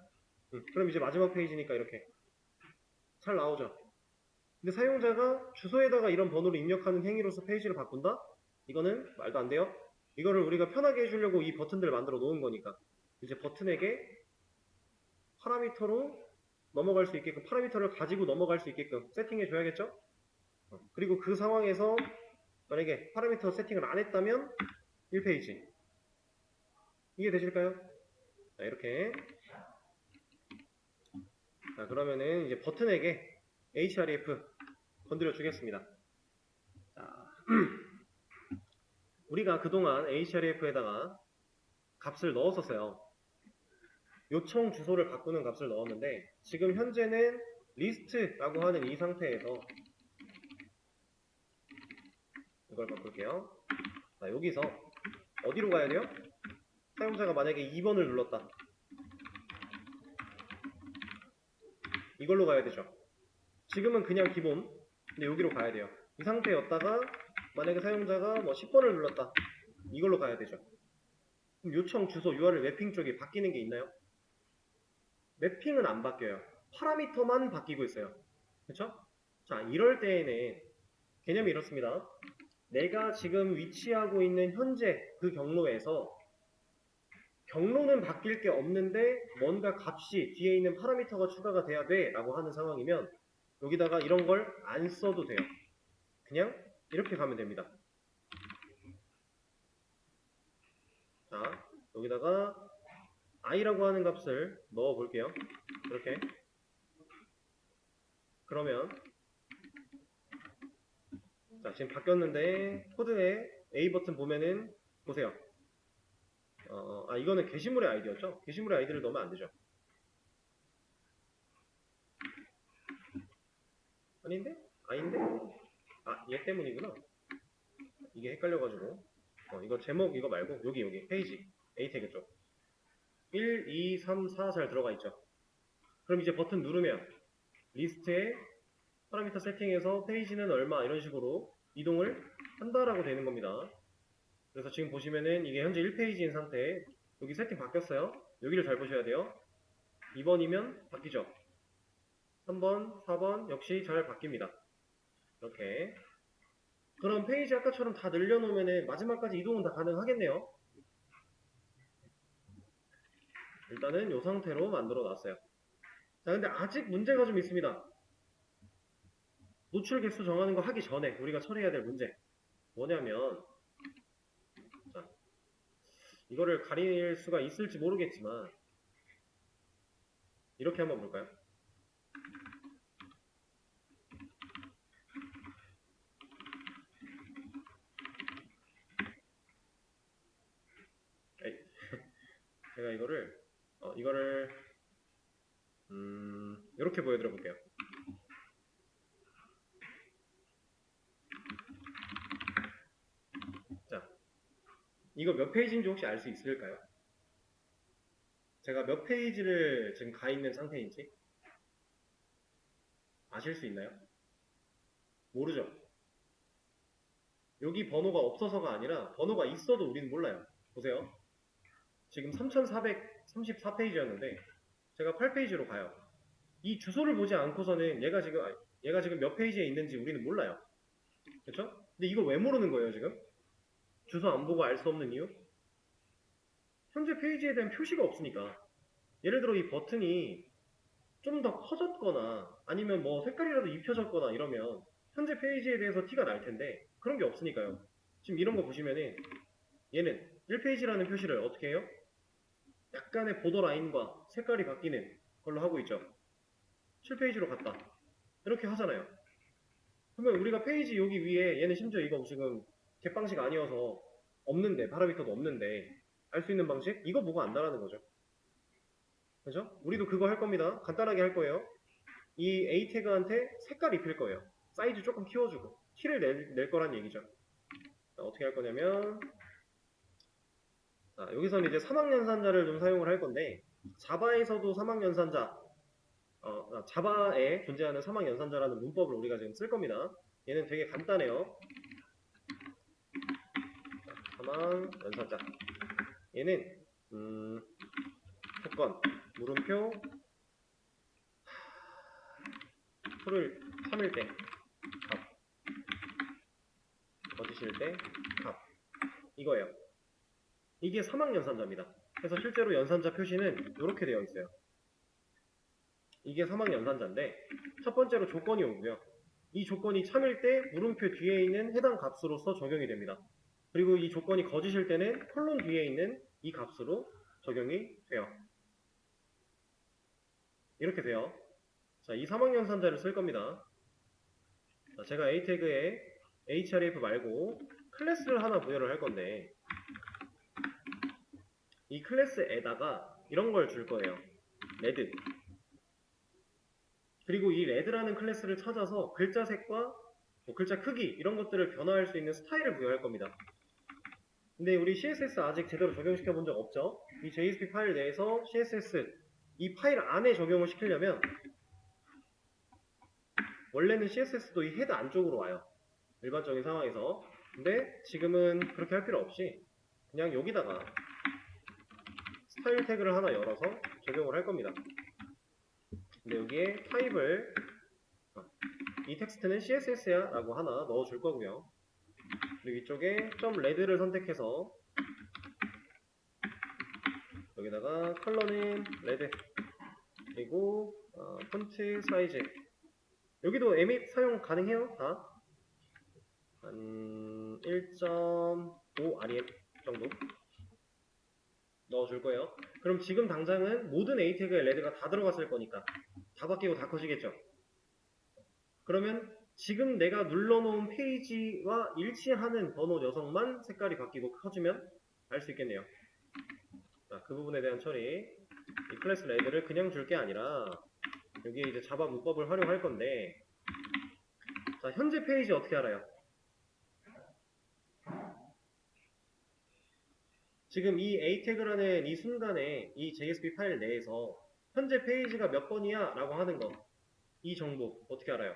그럼 이제 마지막 페이지니까 이렇게 잘 나오죠. 근데 사용자가 주소에다가 이런 번호를 입력하는 행위로서 페이지를 바꾼다? 이거는 말도 안 돼요. 이거를 우리가 편하게 해주려고 이 버튼들을 만들어 놓은 거니까 이제 버튼에게 파라미터로 넘어갈 수 있게끔 파라미터를 가지고 넘어갈 수 있게끔 세팅해 줘야겠죠? 그리고 그 상황에서 만약에 파라미터 세팅을 안 했다면 1페이지 이해되실까요? 자, 이렇게 자, 그러면은 이제 버튼에게 href 건드려 주겠습니다. 자, 우리가 그동안 href에다가 값을 넣었었어요. 요청 주소를 바꾸는 값을 넣었는데 지금 현재는 리스트라고 하는 이 상태에서 이걸 바꿀게요. 자, 여기서 어디로 가야 돼요? 사용자가 만약에 2번을 눌렀다. 이걸로 가야 되죠. 지금은 그냥 기본. 근데 여기로 가야 돼요. 이 상태였다가 만약에 사용자가 뭐 10번을 눌렀다. 이걸로 가야 되죠. 그럼 요청 주소 URL 맵핑 쪽이 바뀌는 게 있나요? 맵핑은 안 바뀌어요. 파라미터만 바뀌고 있어요. 그쵸? 자, 이럴 때에는 개념이 이렇습니다. 내가 지금 위치하고 있는 현재 그 경로에서 경로는 바뀔 게 없는데 뭔가 값이 뒤에 있는 파라미터가 추가가 돼야 돼 라고 하는 상황이면 여기다가 이런 걸 안 써도 돼요. 그냥 이렇게 가면 됩니다. 자, 여기다가 i라고 하는 값을 넣어 볼게요. 이렇게. 그러면 자, 지금 바뀌었는데 코드에 A 버튼 보면은 보세요. 이거는 게시물의 아이디였죠? 게시물의 아이디를 넣으면 안 되죠. 아닌데? 아닌데? 얘 때문이구나. 이게 헷갈려가지고. 이거 제목 이거 말고 여기 페이지 A 태그 쪽 1, 2, 3, 4 잘 들어가 있죠. 그럼 이제 버튼 누르면 리스트에 파라미터 세팅에서 페이지는 얼마 이런 식으로 이동을 한다라고 되는 겁니다. 그래서 지금 보시면은 이게 현재 1페이지인 상태에 여기 세팅 바뀌었어요. 여기를 잘 보셔야 돼요. 2번이면 바뀌죠. 3번, 4번 역시 잘 바뀝니다. 이렇게. 그럼 페이지 아까처럼 다 늘려놓으면 마지막까지 이동은 다 가능하겠네요. 일단은 이 상태로 만들어 놨어요. 자, 근데 아직 문제가 좀 있습니다. 노출 개수 정하는 거 하기 전에 우리가 처리해야 될 문제. 뭐냐면, 자, 이거를 가릴 수가 있을지 모르겠지만, 이렇게 한번 볼까요? 제가 이거를 이렇게 보여드려 볼게요. 자, 이거 몇 페이지인지 혹시 알 수 있을까요? 제가 몇 페이지를 지금 가 있는 상태인지 아실 수 있나요? 모르죠? 여기 번호가 없어서가 아니라 번호가 있어도 우리는 몰라요. 보세요. 지금 3434페이지였는데 제가 8페이지로 가요. 이 주소를 보지 않고서는 얘가 지금 몇 페이지에 있는지 우리는 몰라요. 그렇죠? 근데 이거 왜 모르는 거예요, 지금? 주소 안 보고 알 수 없는 이유? 현재 페이지에 대한 표시가 없으니까. 예를 들어 이 버튼이 좀 더 커졌거나 아니면 뭐 색깔이라도 입혀졌거나 이러면 현재 페이지에 대해서 티가 날 텐데 그런 게 없으니까요. 지금 이런 거 보시면은 얘는 1페이지라는 표시를 어떻게 해요? 약간의 보더 라인과 색깔이 바뀌는 걸로 하고 있죠. 7페이지로 갔다. 이렇게 하잖아요. 그러면 우리가 페이지 여기 위에 얘는 심지어 이거 지금 객방식 아니어서 없는데 파라미터도 없는데 알 수 있는 방식? 이거 보고 안다라는 거죠. 그죠? 우리도 그거 할 겁니다. 간단하게 할 거예요. 이 A 태그한테 색깔 입힐 거예요. 사이즈 조금 키워주고 키를 낼 거란 얘기죠. 자, 어떻게 할 거냐면 자, 여기서는 이제 사막연산자를 좀 사용을 할 건데 자바에서도 사막연산자 자바에 존재하는 사막연산자라는 문법을 우리가 지금 쓸 겁니다. 얘는 되게 간단해요. 자, 사막연산자 얘는 조건 물음표 풀을 3일 때 값 거짓일 때 값 이거예요. 이게 사막 연산자입니다. 그래서 실제로 연산자 표시는 이렇게 되어 있어요. 이게 사막 연산자인데 첫 번째로 조건이 오고요. 이 조건이 참일 때 물음표 뒤에 있는 해당 값으로서 적용이 됩니다. 그리고 이 조건이 거짓일 때는 콜론 뒤에 있는 이 값으로 적용이 돼요. 이렇게 돼요. 자, 이 사막 연산자를 쓸 겁니다. 자, 제가 A 태그에 href 말고 클래스를 하나 부여를 할 건데 이 클래스에다가 이런 걸 줄 거예요. 레드. 그리고 이 레드라는 클래스를 찾아서 글자 색과 뭐 글자 크기 이런 것들을 변화할 수 있는 스타일을 부여할 겁니다. 근데 우리 CSS 아직 제대로 적용시켜 본 적 없죠? 이 JSP 파일 내에서 CSS 이 파일 안에 적용을 시키려면 원래는 CSS도 이 헤드 안쪽으로 와요. 일반적인 상황에서. 근데 지금은 그렇게 할 필요 없이 그냥 여기다가 스타일 태그를 하나 열어서 적용을 할 겁니다. 근데 여기에 타입을 이 텍스트는 CSS야 라고 하나 넣어줄 거고요. 그리고 이쪽에 .red를 선택해서 여기다가 컬러는 레드 그리고 폰트 사이즈 여기도 에밋 사용 가능해요. 다 한 1.5 REF 정도 넣어줄 거예요. 그럼 지금 당장은 모든 A 태그에 레드가 다 들어갔을 거니까 다 바뀌고 다 커지겠죠. 그러면 지금 내가 눌러놓은 페이지와 일치하는 번호 녀석만 색깔이 바뀌고 커지면 알 수 있겠네요. 자, 그 부분에 대한 처리. 이 클래스 레드를 그냥 줄 게 아니라 여기에 이제 자바 문법을 활용할 건데 자, 현재 페이지 어떻게 알아요? 지금 이 A 태그라는 이 순간에 이 JSP 파일 내에서 현재 페이지가 몇 번이야 라고 하는 거 이 정보 어떻게 알아요?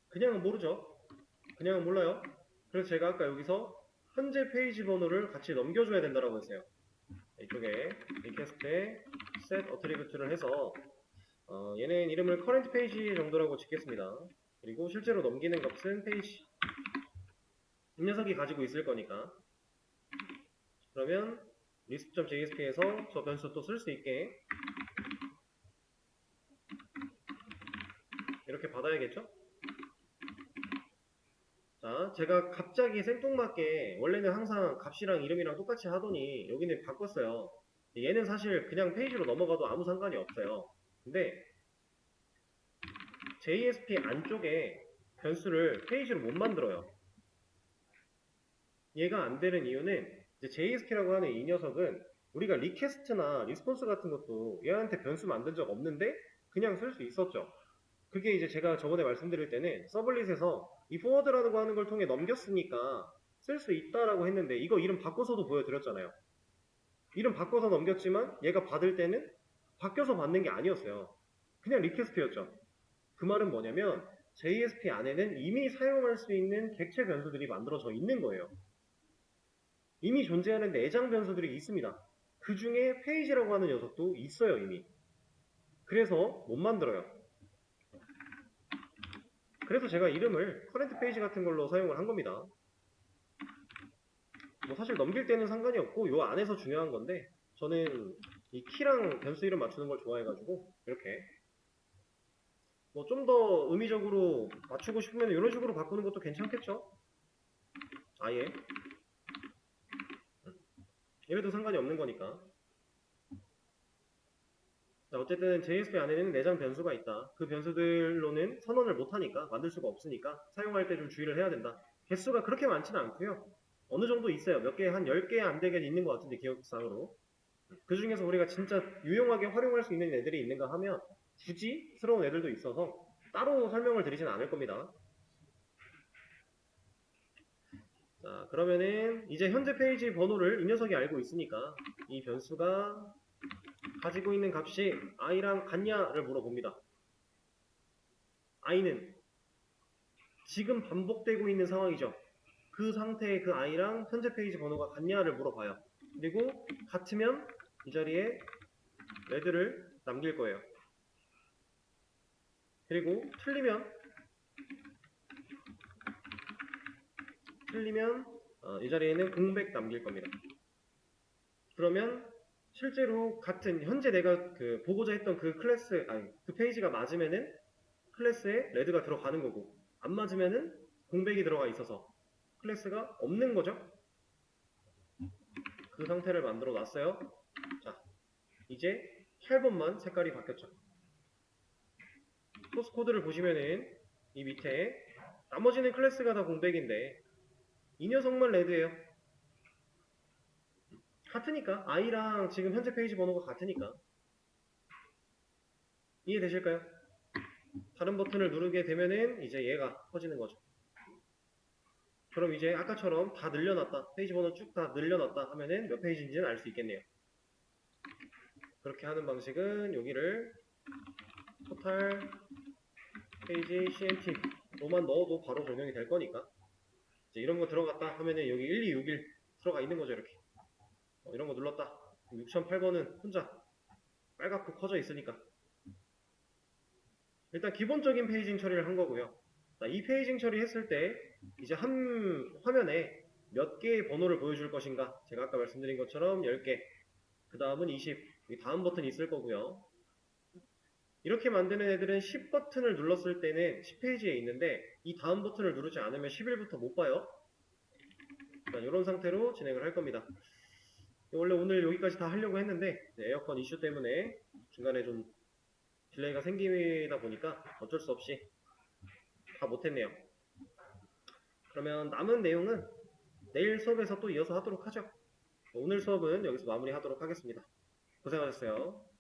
그냥은 모르죠. 그냥은 몰라요. 그래서 제가 아까 여기서 현재 페이지 번호를 같이 넘겨줘야 된다고 했어요. 이쪽에 리퀘스트에 set attribute를 해서 얘는 이름을 current page 정도라고 짓겠습니다. 그리고 실제로 넘기는 값은 페이지 이 녀석이 가지고 있을 거니까 그러면 list.jsp에서 저 변수 또 쓸 수 있게 이렇게 받아야겠죠? 자, 제가 갑자기 생뚱맞게 원래는 항상 값이랑 이름이랑 똑같이 하더니 여기는 바꿨어요. 얘는 사실 그냥 페이지로 넘어가도 아무 상관이 없어요. 근데 JSP 안쪽에 변수를 페이지로 못 만들어요. 얘가 안 되는 이유는 이제 JSP라고 하는 이 녀석은 우리가 리퀘스트나 리스폰스 같은 것도 얘한테 변수 만든 적 없는데 그냥 쓸 수 있었죠. 그게 이제 제가 저번에 말씀드릴 때는 서블릿에서 이 포워드라고 하는 걸 통해 넘겼으니까 쓸 수 있다라고 했는데 이거 이름 바꿔서도 보여드렸잖아요. 이름 바꿔서 넘겼지만 얘가 받을 때는 바뀌어서 받는 게 아니었어요. 그냥 리퀘스트였죠. 그 말은 뭐냐면 JSP 안에는 이미 사용할 수 있는 객체 변수들이 만들어져 있는 거예요. 이미 존재하는 내장 변수들이 있습니다. 그 중에 페이지라고 하는 녀석도 있어요, 이미. 그래서 못 만들어요. 그래서 제가 이름을 current page 같은 걸로 사용을 한 겁니다. 뭐 사실 넘길 때는 상관이 없고 요 안에서 중요한 건데 저는 이 키랑 변수 이름 맞추는 걸 좋아해가지고 이렇게 뭐 좀 더 의미적으로 맞추고 싶으면 이런 식으로 바꾸는 것도 괜찮겠죠? 아예 이래도 상관이 없는 거니까. 자, 어쨌든 JSP 안에는 내장 변수가 있다. 그 변수들로는 선언을 못하니까 만들 수가 없으니까 사용할 때 좀 주의를 해야 된다. 개수가 그렇게 많지는 않고요. 어느 정도 있어요. 몇 개, 한 10개 안 되게 있는 것 같은데 기억상으로. 그 중에서 우리가 진짜 유용하게 활용할 수 있는 애들이 있는가 하면 굳이스러운 애들도 있어서 따로 설명을 드리진 않을 겁니다. 자, 그러면은 이제 현재 페이지 번호를 이 녀석이 알고 있으니까 이 변수가 가지고 있는 값이 i랑 같냐를 물어봅니다. i는 지금 반복되고 있는 상황이죠. 그 상태의 그 i랑 현재 페이지 번호가 같냐를 물어봐요. 그리고 같으면 이 자리에 레드를 남길 거예요. 그리고 틀리면 틀리면 이 자리에는 공백 남길 겁니다. 그러면 실제로 같은 현재 내가 보고자 했던 그 클래스 그 페이지가 맞으면은 클래스에 레드가 들어가는 거고, 안 맞으면은 공백이 들어가 있어서 클래스가 없는 거죠. 그 상태를 만들어 놨어요. 자, 이제 8번만 색깔이 바뀌었죠. 소스 코드를 보시면은 이 밑에 나머지는 클래스가 다 공백인데 이 녀석만 레드예요. 같으니까 i랑 지금 현재 페이지 번호가 같으니까. 이해되실까요? 다른 버튼을 누르게 되면은 이제 얘가 커지는 거죠. 그럼 이제 아까처럼 다 늘려놨다, 페이지 번호 쭉 다 늘려놨다 하면은 몇 페이지인지는 알 수 있겠네요. 그렇게 하는 방식은 여기를 토탈 페이지 CMT로만 넣어도 바로 적용이 될 거니까, 이제 이런 거 들어갔다 하면은 여기 1261 들어가 있는 거죠. 이렇게 이런 거 눌렀다 6008번은 혼자 빨갛고 커져 있으니까. 일단 기본적인 페이징 처리를 한 거고요. 자, 이 페이징 처리했을 때 이제 한 화면에 몇 개의 번호를 보여줄 것인가, 제가 아까 말씀드린 것처럼 10개, 그 다음은 20, 이 다음 버튼이 있을 거고요. 이렇게 만드는 애들은 10 버튼을 눌렀을 때는 10페이지에 있는데 이 다음 버튼을 누르지 않으면 11부터 못 봐요. 이런 상태로 진행을 할 겁니다. 원래 오늘 여기까지 다 하려고 했는데 에어컨 이슈 때문에 중간에 좀 딜레이가 생기다 보니까 어쩔 수 없이 다 못했네요. 그러면 남은 내용은 내일 수업에서 또 이어서 하도록 하죠. 오늘 수업은 여기서 마무리하도록 하겠습니다. 고생하셨어요.